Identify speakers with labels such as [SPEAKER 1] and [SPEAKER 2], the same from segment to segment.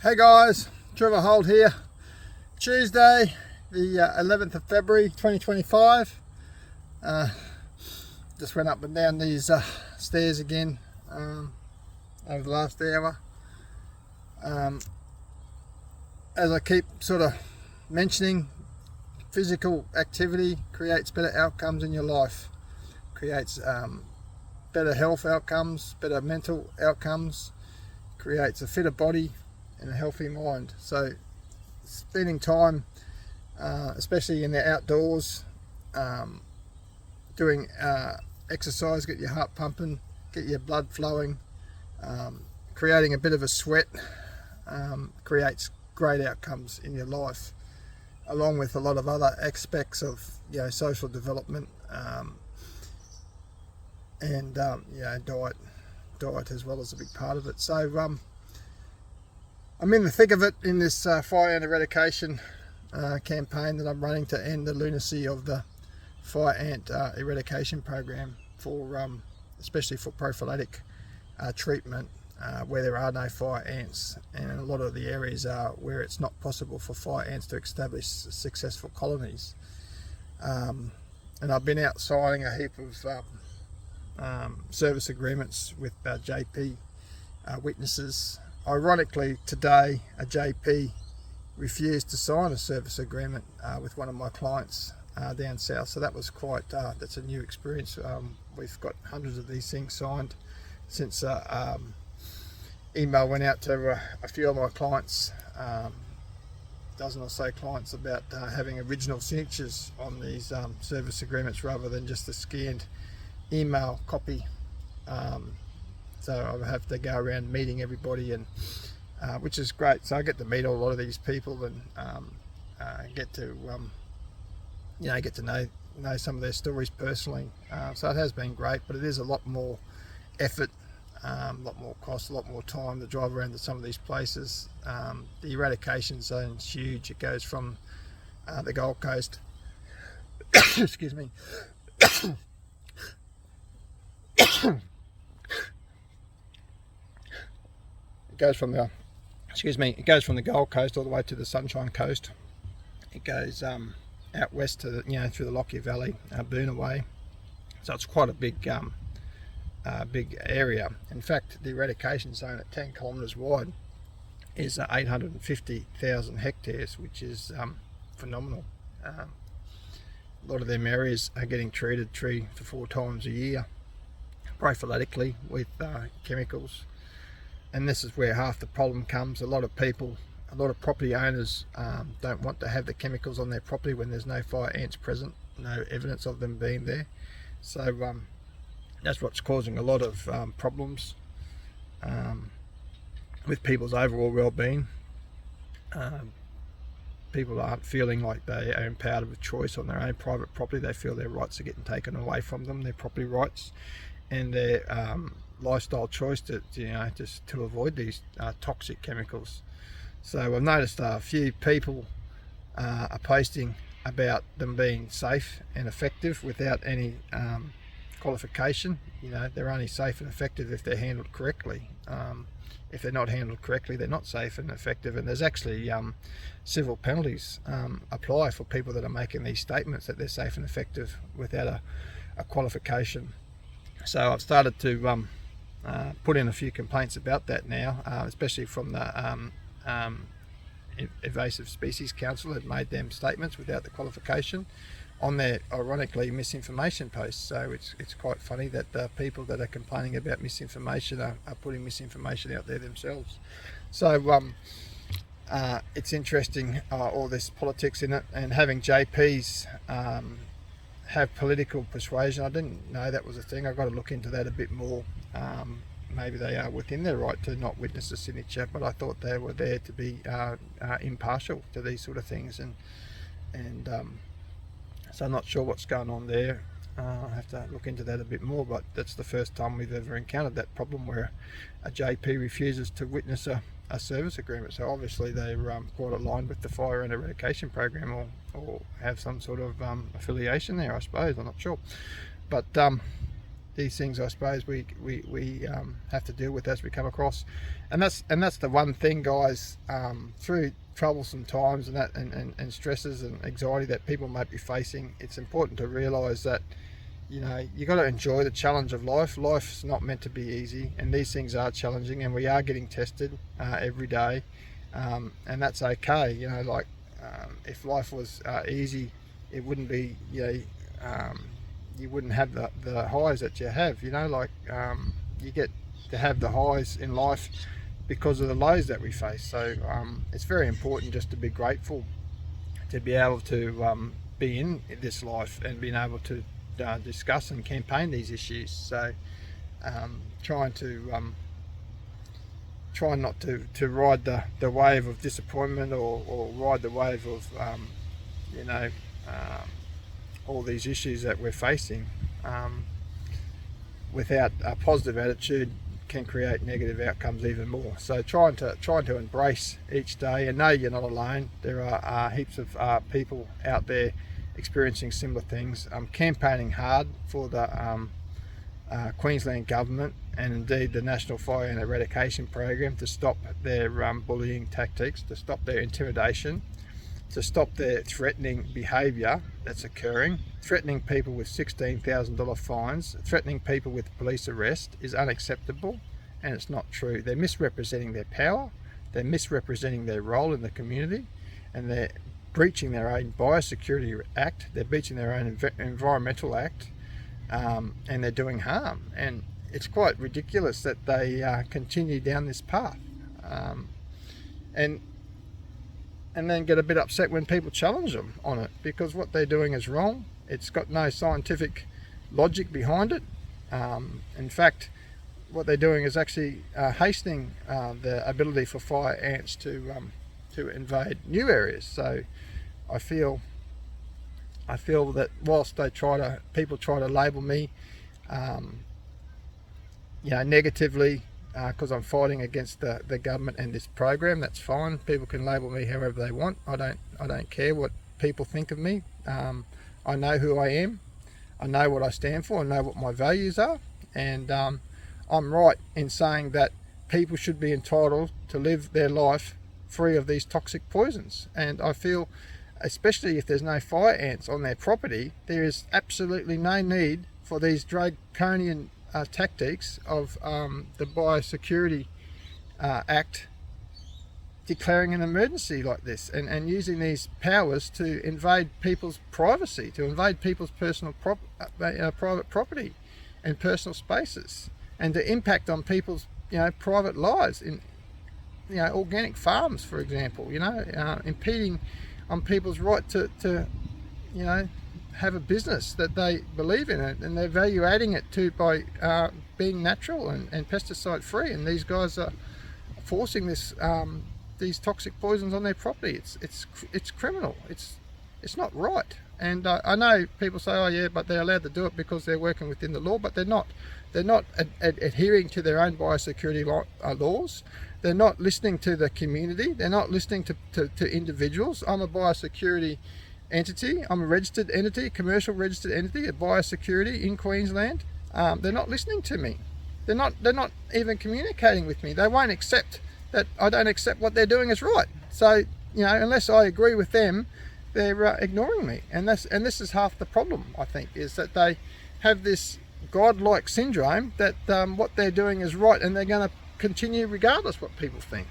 [SPEAKER 1] Hey guys, Trevor Holt here. Tuesday, the 11th of February 2025. Just went up and down these stairs again over the last hour. As I keep sort of mentioning, physical activity creates better outcomes in your life, creates better health outcomes, better mental outcomes, creates a fitter body and a healthy mind. So spending time, especially in the outdoors, doing exercise, get your heart pumping, get your blood flowing, creating a bit of a sweat, creates great outcomes in your life, along with a lot of other aspects of social development, and diet as well as a big part of it. So I'm in the thick of it in this fire ant eradication campaign that I'm running to end the lunacy of the fire ant eradication program, for especially for prophylactic treatment where there are no fire ants, and a lot of the areas are where it's not possible for fire ants to establish successful colonies. And I've been out signing a heap of service agreements with JP witnesses. Ironically, today a JP refused to sign a service agreement with one of my clients down south, so that was quite that's a new experience. We've got hundreds of these things signed since email went out to a few of my clients, dozen or so clients, about having original signatures on these service agreements rather than just a scanned email copy. So I have to go around meeting everybody, and which is great. So I get to meet a lot of these people and get to get to know some of their stories personally. So it has been great, but it is a lot more effort, a lot more cost, a lot more time to drive around to some of these places. The eradication zone is huge. It goes from the Gold Coast excuse me it goes from the Gold Coast all the way to the Sunshine Coast. It goes out west to through the Lockyer Valley, Boonah Way. So it's quite a big area. In fact, the eradication zone at 10 kilometres wide is 850,000 hectares, which is phenomenal. A lot of them areas are getting treated 3 to 4 times a year prophylactically with chemicals. And this is where half the problem comes. A lot of property owners don't want to have the chemicals on their property when there's no fire ants present, no evidence of them being there. So that's what's causing a lot of problems with people's overall well-being. People aren't feeling like they are empowered with choice on their own private property. They feel their rights are getting taken away from them, their property rights, and their lifestyle choice just to avoid these toxic chemicals. So I've noticed a few people are posting about them being safe and effective without any qualification. They're only safe and effective if they're handled correctly. If they're not handled correctly, they're not safe and effective, and there's actually civil penalties apply for people that are making these statements that they're safe and effective without a qualification. So I've started to put in a few complaints about that now, especially from the Invasive Species Council that made them statements without the qualification on their, ironically, misinformation posts. So it's quite funny that the people that are complaining about misinformation are putting misinformation out there themselves. So it's interesting, all this politics in it, and having JPs have political persuasion. I didn't know that was a thing. I've got to look into that a bit more. Maybe they are within their right to not witness a signature, but I thought they were there to be impartial to these sort of things, and so I'm not sure what's going on there. I have to look into that a bit more, but that's the first time we've ever encountered that problem where a JP refuses to witness a service agreement. So obviously they're quite aligned with the fire ant eradication program, or have some sort of affiliation there, I suppose. I'm not sure, but these things, I suppose, we have to deal with as we come across, and that's the one thing, guys, through troublesome times and stresses and anxiety that people might be facing. It's important to realise that, you know, you got to enjoy the challenge of life. Life's not meant to be easy, and these things are challenging, and we are getting tested every day, and that's okay. You know, like if life was easy, it wouldn't be, you wouldn't have the highs that you have. You know, like you get to have the highs in life because of the lows that we face. So it's very important just to be grateful to be able to be in this life and being able to discuss and campaign these issues. So try not to ride the wave of disappointment or ride the wave of all these issues that we're facing without a positive attitude can create negative outcomes even more. So trying to embrace each day and know you're not alone. There are heaps of people out there experiencing similar things. Campaigning hard for the Queensland government and indeed the National Fire and Eradication Program to stop their bullying tactics, to stop their intimidation, to stop their threatening behaviour that's occurring. Threatening people with $16,000 fines, threatening people with police arrest is unacceptable, and it's not true. They're misrepresenting their power, they're misrepresenting their role in the community, and they're breaching their own Biosecurity Act, they're breaching their own Environmental Act, and they're doing harm. And it's quite ridiculous that they continue down this path. And then get a bit upset when people challenge them on it, because what they're doing is wrong. It's got no scientific logic behind it. In fact, what they're doing is actually hastening the ability for fire ants to invade new areas. So I feel that whilst people try to label me, negatively, because I'm fighting against the government and this program, that's fine. People can label me however they want. I don't care what people think of me. I know who I am. I know what I stand for. I know what my values are, and I'm right in saying that people should be entitled to live their life free of these toxic poisons. And I feel, especially if there's no fire ants on their property, there is absolutely no need for these draconian tactics of the Biosecurity Act declaring an emergency like this and using these powers to invade people's privacy, to invade people's personal private property and personal spaces, and to impact on people's private lives in organic farms, for example, impeding on people's right to have a business that they believe in it, and they're value adding it by being natural and pesticide free. And these guys are forcing these toxic poisons on their property. It's criminal. It's not right. And I know people say, oh yeah, but they're allowed to do it because they're working within the law, but they're not. They're not adhering to their own biosecurity laws. They're not listening to the community. They're not listening to individuals. I'm a biosecurity entity. I'm a registered entity, commercial registered entity, a biosecurity in Queensland. They're not listening to me. They're not even communicating with me. They won't accept that I don't accept what they're doing is right. So unless I agree with them, they're ignoring me. And this is half the problem, I think, is that they have this godlike syndrome that what they're doing is right, and they're going to continue regardless what people think.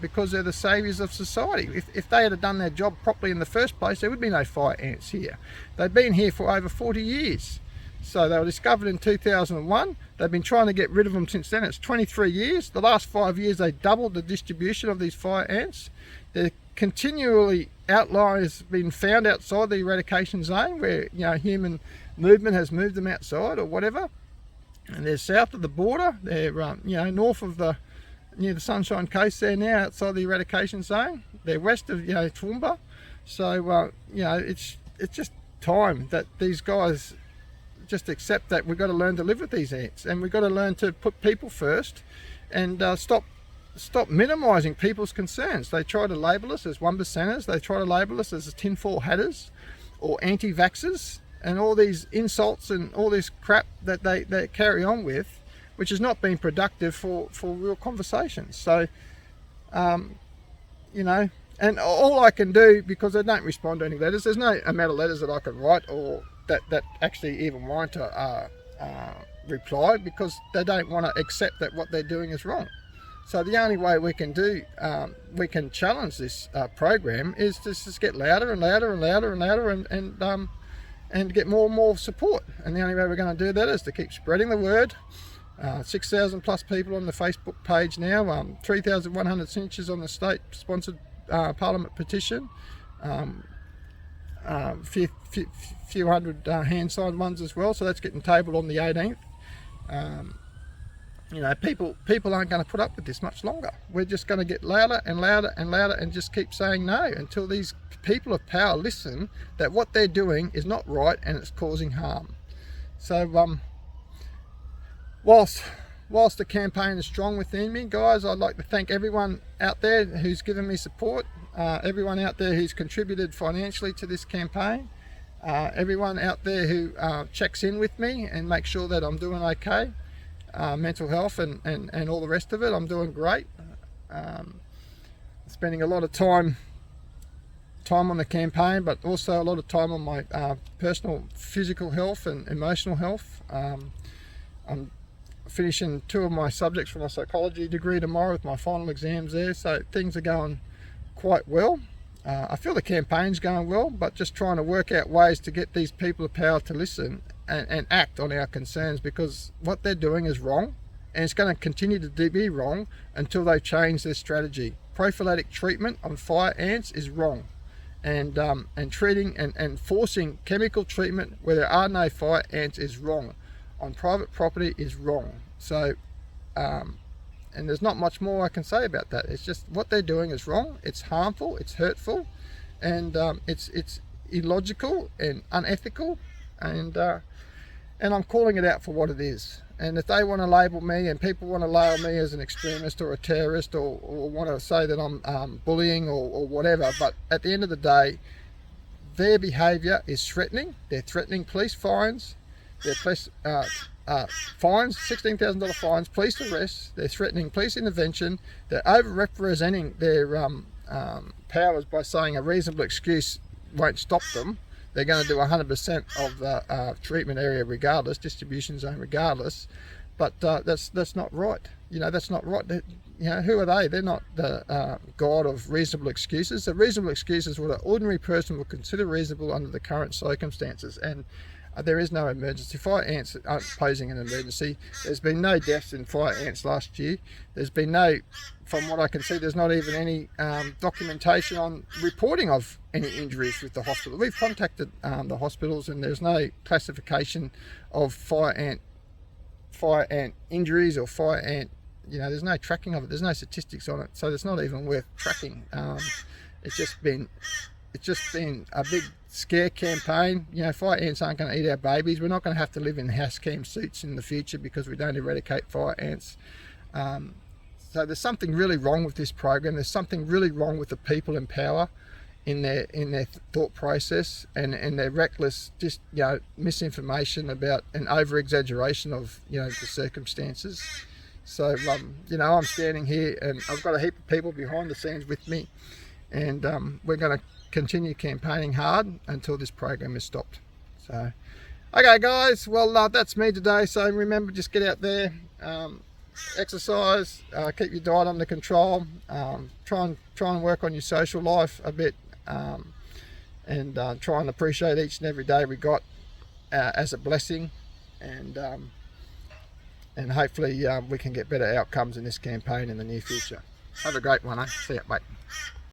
[SPEAKER 1] Because they're the saviours of society. If they had done their job properly in the first place, there would be no fire ants here. They've been here for over 40 years. So they were discovered in 2001. They've been trying to get rid of them since then. It's 23 years. The last 5 years, they doubled the distribution of these fire ants. They're continually outliers been found outside the eradication zone where human movement has moved them outside or whatever. And they're south of the border. They're north of near the Sunshine Coast there now, outside the eradication zone. They're west of Toowoomba. So it's just time that these guys just accept that we've got to learn to live with these ants, and we've got to learn to put people first, and stop minimising people's concerns. They try to label us as 1%ers. They try to label us as tinfoil hatters or anti-vaxxers. and all these insults and all this crap that they carry on with, which has not been productive for real conversations. So, you know, and all I can do, because I don't respond to any letters, there's no amount of letters that I can write or that actually even want to reply, because they don't want to accept that what they're doing is wrong. So the only way we can challenge this program is to just get louder and louder and louder and louder and get more and more support. And the only way we're going to do that is to keep spreading the word. 6,000 plus people on the Facebook page now, 3,100 signatures on the state-sponsored Parliament petition, few hundred hand-signed ones as well. So that's getting tabled on the 18th. You know, people aren't going to put up with this much longer. We're just going to get louder and louder and louder and just keep saying no until these people of power listen that what they're doing is not right and it's causing harm. So whilst the campaign is strong within me, guys, I'd like to thank everyone out there who's given me support, everyone out there who's contributed financially to this campaign, everyone out there who checks in with me and makes sure that I'm doing okay. Mental health and all the rest of it, I'm doing great. Spending a lot of time on the campaign, but also a lot of time on my personal physical health and emotional health. I'm finishing 2 of my subjects for my psychology degree tomorrow with my final exams there, so things are going quite well. I feel the campaign's going well, but just trying to work out ways to get these people of power to listen and act on our concerns, because what they're doing is wrong, and it's going to continue to be wrong until they change their strategy. Prophylactic treatment on fire ants is wrong, and treating and forcing chemical treatment where there are no fire ants is wrong. On private property is wrong. So, and there's not much more I can say about that. It's just what they're doing is wrong. It's harmful. It's hurtful, and it's illogical and unethical, and I'm calling it out for what it is. And if they want to label me, and people want to label me as an extremist or a terrorist, or want to say that I'm bullying or whatever, but at the end of the day, their behaviour is threatening. They're threatening police fines. They're police fines, $16,000 fines, police arrests. They're threatening police intervention. They're over-representing their powers by saying a reasonable excuse won't stop them. They're going to do 100% of the treatment area regardless, distribution zone regardless, but that's not right. You know, that's not right. You know, who are they? They're not the god of reasonable excuses. The reasonable excuses what an ordinary person would consider reasonable under the current circumstances, and there is no emergency. Fire ants aren't posing an emergency. There's been no deaths in fire ants last year. There's been no, from what I can see, there's not even any documentation on reporting of any injuries with the hospital. We've contacted the hospitals, and there's no classification of fire ant injuries or fire ant, you know, there's no tracking of it. There's no statistics on it, so it's not even worth tracking. It's just been a big scare campaign. You know, fire ants aren't going to eat our babies. We're not going to have to live in house cam suits in the future because we don't eradicate fire ants. So there's something really wrong with this program. There's something really wrong with the people in power in their thought process and their reckless, just, you know, misinformation about an over exaggeration of, you know, the circumstances. So you know, I'm standing here and I've got a heap of people behind the scenes with me, and we're going to continue campaigning hard until this program is stopped. So okay guys, well that's me today. So remember, just get out there, exercise, keep your diet under control, try and work on your social life a bit, and try and appreciate each and every day we got as a blessing, and hopefully we can get better outcomes in this campaign in the near future. Have a great one, eh? See ya, mate.